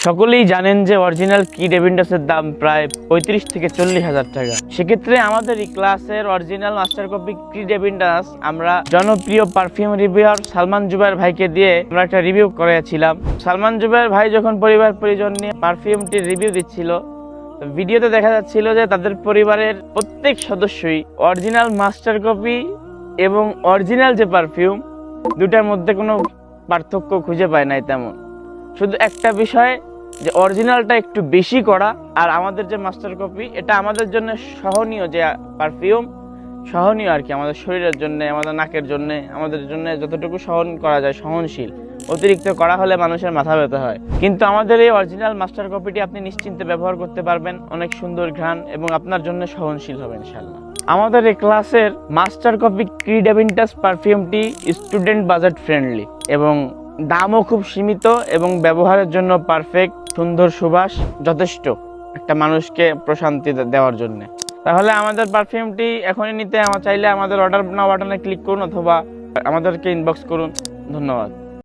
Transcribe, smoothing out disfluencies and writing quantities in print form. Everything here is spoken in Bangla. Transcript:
সকলেই জানেন যে অরিজিনাল কিড এভিন্ডাসের দাম প্রায় 35 থেকে 40,000 টাকা। সেক্ষেত্রে আমাদের এই ক্লাসের অরিজিনাল মাস্টার কপি কিড এভিন্ডাস আমরা জনপ্রিয় পারফিউম রিভিউয়ার সালমান জুবায়ের ভাইকে দিয়ে আমরা একটা রিভিউ করেছিলাম। সালমান জুবায়ের ভাই যখন পরিবার পরিজন নিয়ে পারফিউমটির রিভিউ দিচ্ছিল, ভিডিওতে দেখা যাচ্ছিল যে তাদের পরিবারের প্রত্যেক সদস্যই অরিজিনাল মাস্টার কপি এবং অরিজিনাল যে পারফিউম দুটার মধ্যে কোনো পার্থক্য খুঁজে পায় নাই তেমন। শুধু একটা বিষয় যে অরিজিনালটা একটু বেশি করা, আর আমাদের যে মাস্টার কপি এটা আমাদের জন্য সহনীয়, যে পারফিউম সহনীয় আর কি, আমাদের শরীরের জন্য, আমাদের নাকের জন্য, আমাদের জন্য যতটুকু সহন করা যায় সহনশীল। অতিরিক্ত করা হলে মানুষের মাথা ব্যথা হয়। কিন্তু আমাদের এই অরিজিনাল মাস্টার কপিটি আপনি নিশ্চিন্তে ব্যবহার করতে পারবেন, অনেক সুন্দর ঘ্রাণ এবং আপনার জন্য সহনশীল হবে ইনশাআল্লাহ। আমাদের এই ক্লাসের মাস্টার কপি কিড এভিন্ডাস পারফিউমটি স্টুডেন্ট বাজেট ফ্রেন্ডলি এবং দামও খুব সীমিত এবং ব্যবহারের জন্য পারফেক্ট, সুন্দর সুবাস যথেষ্ট একটা মানুষকে প্রশান্তি দেওয়ার জন্য। তাহলে আমাদের পারফিউমটি এখনই নিতে চাইলে আমাদের অর্ডার নাও বাটনে ক্লিক করুন অথবা আমাদেরকে ইনবক্স করুন। ধন্যবাদ।